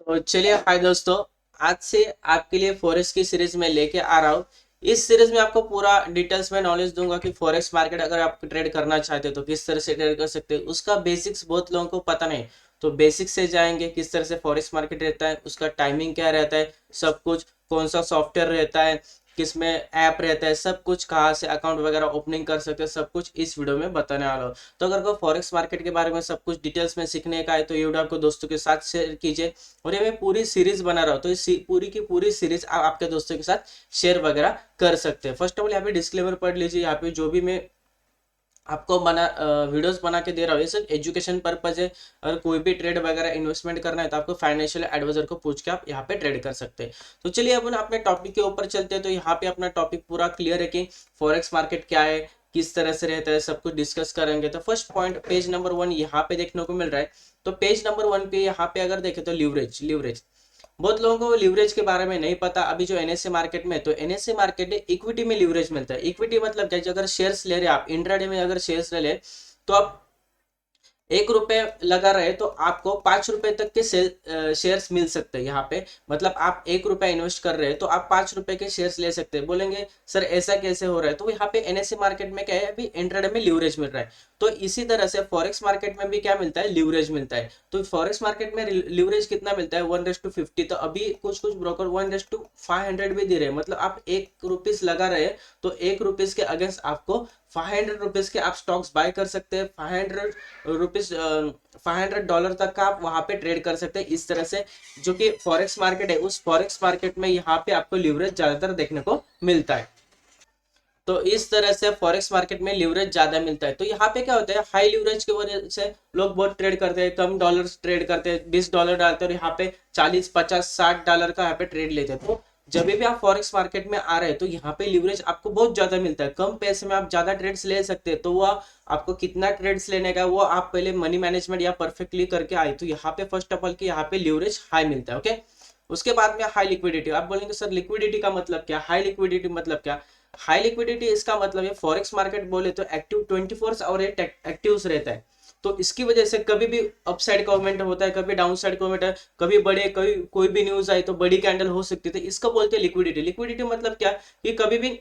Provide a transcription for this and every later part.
तो चलिए हाय दोस्तों। आज से आपके लिए फॉरेक्स की सीरीज में लेके आ रहा हूँ। इस सीरीज में आपको पूरा डिटेल्स में नॉलेज दूंगा कि फॉरेक्स मार्केट अगर आप ट्रेड करना चाहते हो तो किस तरह से ट्रेड कर सकते हो। उसका बेसिक्स बहुत लोगों को पता नहीं, तो बेसिक्स से जाएंगे किस तरह से फॉरेक्स मार्केट रहता है, उसका टाइमिंग क्या रहता है, सब कुछ कौन सा सॉफ्टवेयर रहता है, किसमें ऐप रहता है, सब कुछ कहाँ से अकाउंट वगैरह ओपनिंग कर सकते हैं, सब कुछ इस वीडियो में बताने वाला हूँ। तो अगर कोई फॉरेक्स मार्केट के बारे में सब कुछ डिटेल्स में सीखने का है तो ये वीडियो आपको दोस्तों के साथ शेयर कीजिए। और ये मैं पूरी सीरीज बना रहा हूँ, तो इस पूरी की पूरी सीरीज आप आपके दोस्तों के साथ शेयर वगैरह कर सकते हैं। फर्स्ट ऑफ ऑल यहाँ पे डिस्क्लेमर पढ़ लीजिए। यहाँ पे जो भी मैं आपको वीडियोस बना के दे रहा हूँ ये सब एजुकेशन पर्पज है। अगर कोई भी ट्रेड वगैरह इन्वेस्टमेंट करना है तो आपको फाइनेंशियल एडवाइजर को पूछ के आप यहाँ पे ट्रेड कर सकते हैं। तो चलिए अपन अपने टॉपिक के ऊपर चलते हैं। तो यहाँ पे अपना टॉपिक पूरा क्लियर है कि फॉरेक्स मार्केट क्या है, किस तरह से रहता है, सब कुछ डिस्कस करेंगे। तो फर्स्ट पॉइंट पेज नंबर 1 यहाँ पे देखने को मिल रहा है। तो पेज नंबर 1 पे यहाँ पे अगर देखें तो लीवरेज बहुत लोगों को लिवरेज के बारे में नहीं पता। अभी जो एनएसए मार्केट में, तो एनएसए मार्केट में इक्विटी में लिवरेज मिलता है। इक्विटी मतलब क्या, अगर शेयर्स ले रहे हैं आप इंट्राडे में, अगर शेयर्स ले ले तो आप 1 रुपए लगा रहे तो आपको 5 रुपए तक के शेयर्स मिल सकते हैं यहाँ पे। मतलब आप 1 रुपया इन्वेस्ट कर रहे हैं तो आप 5 रुपए के शेयर्स ले सकते हैं। बोलेंगे सर ऐसा कैसे हो रहा है, तो यहाँ पे एनएसए मार्केट में क्या है, अभी इंट्राडे में लिवरेज मिल रहा है। तो इसी तरह से फॉरेक्स मार्केट में भी क्या मिलता है, लिवरेज मिलता है। तो फॉरेक्स मार्केट में लिवरेज कितना मिलता है, 1:50। तो अभी कुछ कुछ ब्रोकर 1:500 भी दे रहे हैं। मतलब आप 1 रुपीज लगा रहे हैं तो 1 रुपीज के अगेंस्ट आपको 500 रुपीज के आप स्टॉक्स बाय कर सकते हैं। 500 रुपीज, $500 तक का आप वहां पे ट्रेड कर सकते हैं इस तरह से। जो कि फॉरेक्स मार्केट है, उस फॉरेक्स मार्केट में यहाँ पे आपको लिवरेज ज्यादातर देखने को मिलता है। तो इस तरह से फॉरेक्स मार्केट में लिवरेज ज्यादा मिलता है। तो यहाँ पे क्या होता है, हाई लिवरेज की वजह से लोग बहुत ट्रेड करते हैं, कम डॉलर्स ट्रेड करते हैं, $20 डालते हैं और यहाँ पे 40, 50, 60 डॉलर का यहाँ पे ट्रेड लेते हैं। तो जब भी आप फॉरेक्स मार्केट में आ रहे हैं तो यहाँ पे लिवरेज आपको बहुत ज्यादा मिलता है, कम पैसे में आप ज्यादा ट्रेड्स ले सकते हैं। तो वो आपको कितना ट्रेड्स लेने का वो आप पहले मनी मैनेजमेंट या परफेक्टली करके आए तो यहाँ पे फर्स्ट ऑफ ऑल की यहाँ पे लिवरेज हाई मिलता है। ओके, उसके बाद में हाई लिक्विडिटी। आप बोलेंगे सर लिक्विडिटी का मतलब क्या, हाई लिक्विडिटी मतलब क्या। हाई लिक्विडिटी इसका मतलब है, फॉरेक्स मार्केट बोले तो एक्टिव 24 आवर एक्टिव रहता है। तो इसकी वजह से कभी भी अपसाइड का मूवमेंट होता है, कभी डाउन साइड का मूवमेंट है, कभी बड़े कभी कोई भी न्यूज आई तो बड़ी कैंडल हो सकती है। तो इसको बोलते हैं लिक्विडिटी। लिक्विडिटी मतलब क्या कि कभी भी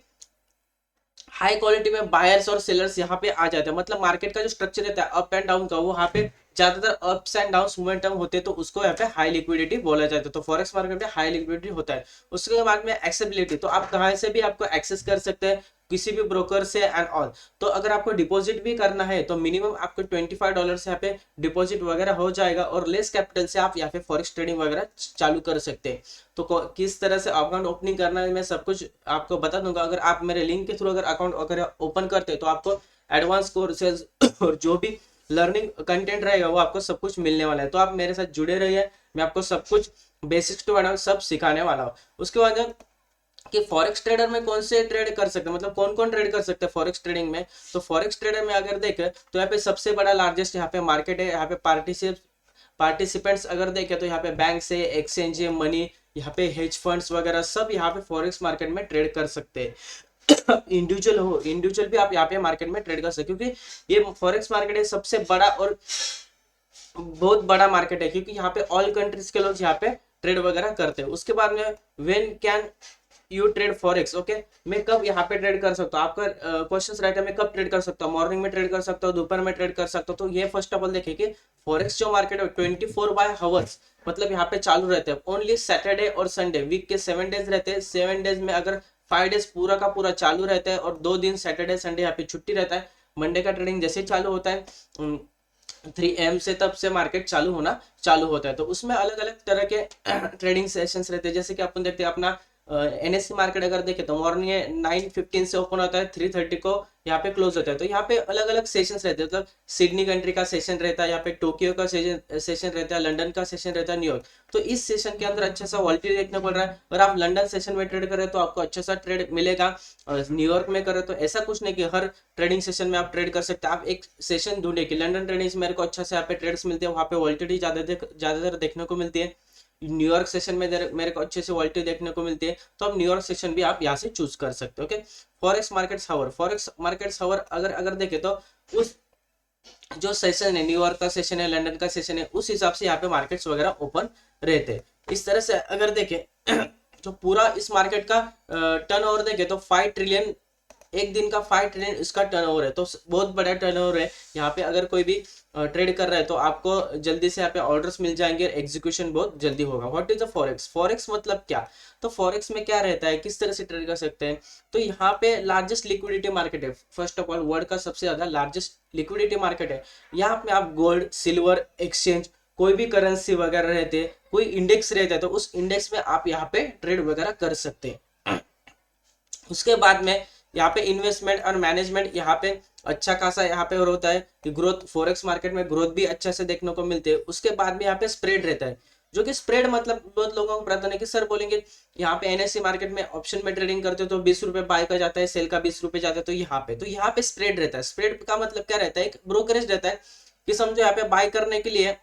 हाई क्वालिटी में बायर्स और सेलर्स यहाँ पे आ जाते हैं। मतलब मार्केट का जो स्ट्रक्चर रहता है अप एंड डाउन का, वो यहाँ पे ज्यादातर अप्स एंड डाउन मोमेंटम होते हैं, तो उसको यहाँ पे हाई लिक्विडिटी बोला जाता है। तो फॉरेक्स मार्केट में हाई लिक्विडिटी होता है। उसके बाद में एक्सेसिबिलिटी, तो आप कहाँ से भी आपको एक्सेस कर सकते हैं, किसी भी ब्रोकर से एंड ऑल। तो अगर आपको डिपॉजिट भी करना है तो मिनिमम आपको $25 से यहाँ पे डिपॉजिट वगैरह हो जाएगा और लेस कैपिटल से आप यहाँ पे फॉरेक्स ट्रेडिंग वगैरह चालू कर सकते हैं। तो किस तरह से अकाउंट ओपनिंग करना है मैं सब कुछ आपको बता दूंगा। अगर आप मेरे लिंक के थ्रू अगर अकाउंट अगर ओपन करते हैं तो आपको एडवांस कोर्सेज और जो भी लर्निंग कंटेंट रहेगा वो आपको सब कुछ मिलने वाला है। तो आप मेरे साथ जुड़े रहिए, मैं आपको सब कुछ बेसिक्स टू एडवांस सब सिखाने वाला हूँ। उसके बाद कि फॉरेक्स ट्रेडर में कौन से ट्रेड कर सकते हैं, मतलब कौन कौन ट्रेड कर सकते हैं फॉरेक्स ट्रेडिंग में। तो फॉरेक्स ट्रेडर में अगर देखें तो यहाँ पे सबसे बड़ा लार्जेस्ट यहाँ पे मार्केट है। यहाँ पे पार्टिसिपेंट्स अगर देखें तो यहाँ पे बैंक से एक्सचेंज मनी, यहाँ पे हेज फंड्स वगैरह सब यहाँ पे फॉरेक्स मार्केट में ट्रेड कर सकते हैं। इंडिविजुअल हो, इंडिविजुअल भी आप यहाँ पे मार्केट में ट्रेड कर सकते हैं, क्योंकि ये फॉरेक्स मार्केट है सबसे बड़ा और बहुत बड़ा मार्केट है, क्योंकि यहाँ पे ऑल कंट्रीज के लोग यहाँ पे ट्रेड वगैरह करते हैं। उसके बाद में when can you trade forex, okay, मैं कब यहाँ पे ट्रेड कर सकता हूँ। आपका क्वेश्चन रहेगा मैं कब ट्रेड कर सकता हूँ, मॉर्निंग में ट्रेड कर सकता हूँ, दोपहर में ट्रेड कर सकता हूँ। तो ये फर्स्ट ऑफ ऑल देखिए कि फॉरेक्स जो मार्केट है 24/आवर्स, मतलब यहाँ पे चालू रहते हैं। ओनली सैटरडे और संडे, वीक के 7 डेज रहते हैं। 7 डेज में अगर 5 डेज पूरा का पूरा चालू रहता है और 2 दिन सैटरडे संडे यहाँ पे छुट्टी रहता है। मंडे का ट्रेडिंग जैसे चालू होता है 3 AM से तब से मार्केट चालू होना चालू होता है। तो उसमें अलग अलग तरह के ट्रेडिंग सेशंस रहते हैं। जैसे कि अपन देखते हैं अपना एनएससी मार्केट अगर देखें तो मॉर्निंग 9:15 से ओपन होता है, 3:30 को यहाँ पे क्लोज होता है। तो यहाँ पे अलग अलग सेशंस रहते हैं। मतलब सिडनी कंट्री का सेशन रहता है, यहाँ पे टोक्यो का सेशन रहता है, लंदन का सेशन रहता है, न्यूयॉर्क। तो इस सेशन के अंदर अच्छा सा वॉल्टिटी देखने को मिल रहा है। अगर आप लंदन सेशन में ट्रेड करें तो आपको अच्छा सा ट्रेड मिलेगा, और न्यूयॉर्क में करें तो ऐसा कुछ नहीं कि हर ट्रेडिंग सेशन में आप ट्रेड कर सकते हैं। आप एक सेशन ढूंढे कि लंदन ट्रेडिंग मेरे को अच्छा से यहाँ पे ट्रेड्स मिलते हैं, वहाँ पे वॉल्टिटी ज्यादातर देखने को मिलती है। न्यूयॉर्क सेशन में मेरे को अच्छे से वॉल्टी देखने को मिलती है, तो अब न्यूयॉर्क सेशन भी आप यहाँ से चूज कर सकते हो। ओके, फॉरेक्स मार्केट्स हावर अगर अगर देखें तो उस जो सेशन है, न्यूयॉर्क का सेशन है, लंदन का सेशन है, उस हिसाब से यहाँ पे मार्केट्स वगैरह ओपन रहते हैं। इस तरह से अगर देखें तो पूरा इस मार्केट का टर्नओवर देखें तो 5 ट्रिलियन, एक दिन का 5 ट्रिलियन इसका टर्नओवर है, तो बहुत बड़ा टर्नओवर है। यहाँ पे अगर कोई भी ट्रेड कर रहा है तो आपको जल्दी से यहाँ पे ऑर्डर्स मिल जाएंगे, एग्जीक्यूशन बहुत जल्दी होगा। What is the forex? Forex मतलब क्या? तो फॉरेक्स में क्या रहता है, किस तरह से ट्रेड कर सकते हैं? तो यहाँ पे लार्जेस्ट लिक्विडिटी मार्केट है, फर्स्ट ऑफ ऑल वर्ल्ड का सबसे ज्यादा लार्जेस्ट लिक्विडिटी मार्केट है। यहाँ पे आप गोल्ड, सिल्वर, एक्सचेंज, कोई भी करेंसी वगैरह रहते हैं, कोई इंडेक्स रहता है, तो उस इंडेक्स में आप यहाँ पे ट्रेड वगैरह कर सकते हैं। उसके बाद में यहाँ पे इन्वेस्टमेंट और मैनेजमेंट यहाँ पे अच्छा खासा यहाँ पे होता है कि ग्रोथ, फॉरेक्स मार्केट में ग्रोथ भी अच्छे से देखने को मिलते है। उसके बाद में यहाँ पे स्प्रेड रहता है, जो कि स्प्रेड मतलब बहुत लोगों को पता नहीं कि सर बोलेंगे यहाँ पे एनएससी मार्केट में ऑप्शन में ट्रेडिंग करते हो तो 20 रुपए बाय का जाता है, सेल का 20 रुपए जाता है, तो यहाँ पे स्प्रेड रहता है। स्प्रेड का मतलब क्या रहता है? एक ब्रोकरेज रहता है कि समझो यहाँ पे बाय करने के लिए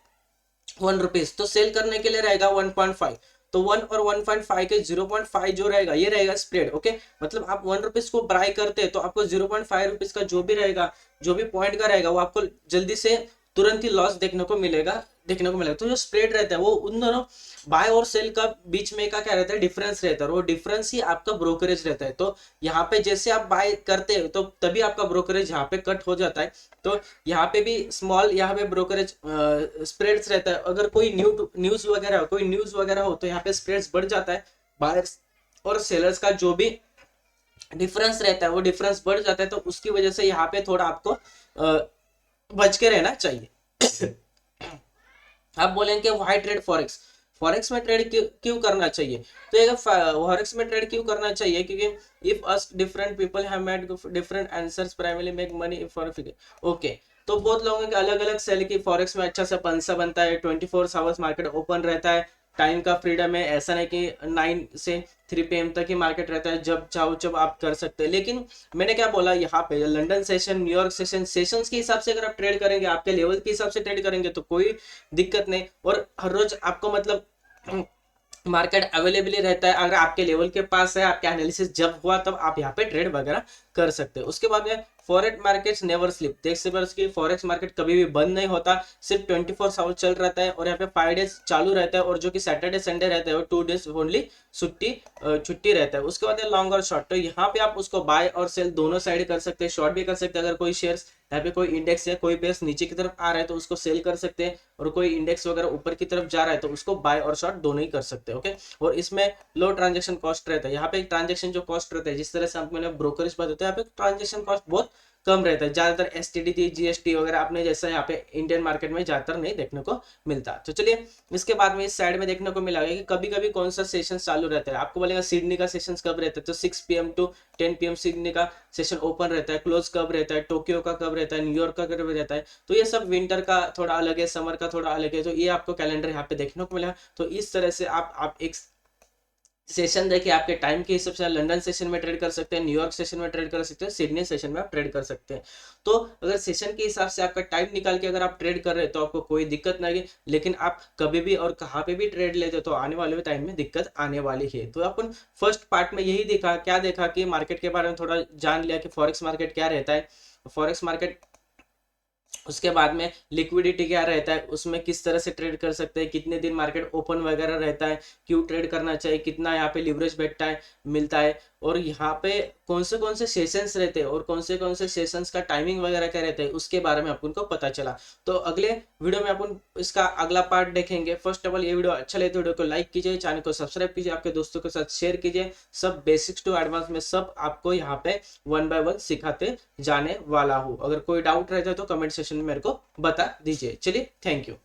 1 रुपीज, तो सेल करने के लिए रहेगा 1.5, तो 1 और 1.5 के 0.5 जो रहेगा ये रहेगा स्प्रेड। ओके, मतलब आप 1 रुपीज को बाय करते हैं तो आपको 0.5 रुपीज का जो भी रहेगा, जो भी पॉइंट का रहेगा, वो आपको जल्दी से तुरंत ही लॉस देखने को मिलेगा। तो जो स्प्रेड रहता है वो उन दोनों बाय और सेल का बीच में का क्या रहता है, डिफरेंस रहता है, और वो डिफरेंस ही आपका ब्रोकरेज रहता है। तो यहाँ पे जैसे आप बाय करते हो तो तभी आपका ब्रोकरेज यहाँ पे कट हो जाता है। तो यहाँ पे भी स्मॉल यहाँ पे ब्रोकरेज स्प्रेड्स रहता है। अगर कोई न्यूज वगैरह हो तो यहाँ पे स्प्रेड्स बढ़ जाता है। बायर्स और सेलर्स का जो भी डिफरेंस रहता है वो डिफरेंस बढ़ जाता है, तो उसकी वजह से यहाँ पे थोड़ा आपको बच के रहना चाहिए। आप बोलेंगे व्हाई ट्रेड फॉरेक्स? फॉरेक्स में ट्रेड क्यों करना चाहिए? तो ये फॉरेक्स में ट्रेड क्यों करना चाहिए? क्योंकि if us different people have made different answers primarily make money for. Okay, तो बहुत लोगों के अलग अलग सेल की फॉरेक्स में अच्छा से पैसा बनता है, 24 आवर्स मार्केट ओपन रहता है, टाइम का फ्रीडम है, ऐसा नहीं कि 9 से 3 PM तक ही मार्केट रहता है, जब चाहो जब आप कर सकते हैं। लेकिन मैंने क्या बोला, यहाँ पे London session, New York session, sessions के हिसाब से अगर आप ट्रेड करेंगे, आपके लेवल के हिसाब से ट्रेड करेंगे तो कोई दिक्कत नहीं, और हर रोज आपको मतलब मार्केट अवेलेबल ही रहता है। अगर आपके लेवल के पास है, आपके एनालिसिस जब हुआ तब आप यहाँ पे ट्रेड वगैरह कर सकते हैं। उसके बाद में फॉरेक्स मार्केट्स नेवर स्लिप, देख सकते हैं फॉरेक्स मार्केट कभी भी बंद नहीं होता, सिर्फ 24 आवर चल रहता है, और यहाँ पे 5 डेज चालू रहता है, और जो कि सैटरडे संडे रहता है वो 2 डेज ओनली छुट्टी रहता है। उसके बाद लॉन्ग और शॉर्ट, तो यहाँ पे आप उसको बाय और सेल दोनों साइड कर सकते हैं, शॉर्ट भी कर सकते हैं। अगर कोई शेयर्स यहाँ पे कोई इंडेक्स है, कोई पेस नीचे की तरफ आ रहा है तो उसको सेल कर सकते हैं, और कोई इंडेक्स वगैरह ऊपर की तरफ जा रहा है तो उसको बाय और शॉर्ट दोनों ही कर सकते हैं। ओके, और इसमें लो ट्रांजेक्शन कॉस्ट रहता है। यहाँ पे ट्रांजेक्शन जो कॉस्ट रहता है, जिस तरह से आप मैंने ब्रोकरेज बात होता है, यहाँ पे ट्रांजेक्शन कॉस्ट बहुत कम रहता है। ज्यादातर एसटीडी, जीएसटी वगैरह आपने जैसा यहाँ पे इंडियन मार्केट में ज्यादातर नहीं देखने को मिलता। तो चलिए, इसके बाद में इस साइड में देखने को मिला कि कभी कभी कौन सा सेशन चालू रहता है। आपको बोलेगा सिडनी का सेशन कब रहता है, तो 6 PM to 10 PM सिडनी का सेशन ओपन रहता है। क्लोज कब रहता है, टोक्यो का कब रहता है, न्यूयॉर्क का कब रहता है। तो ये सब विंटर का थोड़ा अलग है, समर का थोड़ा अलग है, तो ये आपको कैलेंडर यहाँ पे देखने को मिला। तो इस तरह से आप एक सेशन देखिए, आपके टाइम के हिसाब से लंदन सेशन में ट्रेड कर सकते हैं, न्यूयॉर्क सेशन में ट्रेड कर सकते हैं, सिडनी सेशन में आप ट्रेड कर सकते हैं। तो अगर सेशन के हिसाब से आपका टाइम निकाल के अगर आप ट्रेड कर रहे हैं तो आपको कोई दिक्कत नहीं है। लेकिन आप कभी भी और कहाँ पे भी ट्रेड लेते हो तो आने वाले टाइम में दिक्कत आने वाली है। तो अपन फर्स्ट पार्ट में यही देखा कि मार्केट के बारे में थोड़ा जान लिया कि फॉरेक्स मार्केट क्या रहता है, फॉरेक्स मार्केट। उसके बाद में लिक्विडिटी क्या रहता है, उसमें किस तरह से ट्रेड कर सकते हैं, कितने दिन मार्केट ओपन वगैरह रहता है, क्यों ट्रेड करना चाहिए, कितना यहाँ पे लिवरेज बैठता है मिलता है, और यहाँ पे कौन से सेशंस रहते हैं और कौन से सेशंस का टाइमिंग वगैरह क्या रहता है, उसके बारे में अपन को पता चला। तो अगले वीडियो में अपन इसका अगला पार्ट देखेंगे। फर्स्ट ऑफ ऑल, ये वीडियो अच्छा लगे तो वीडियो को लाइक कीजिए, चैनल को सब्सक्राइब कीजिए, आपके दोस्तों के साथ शेयर कीजिए। सब बेसिक्स टू एडवांस में सब आपको यहाँ पे 1 by 1 सिखाते जाने वाला हूँ। अगर कोई डाउट रहता है तो कमेंट सेक्शन में मेरे को बता दीजिए। चलिए, थैंक यू।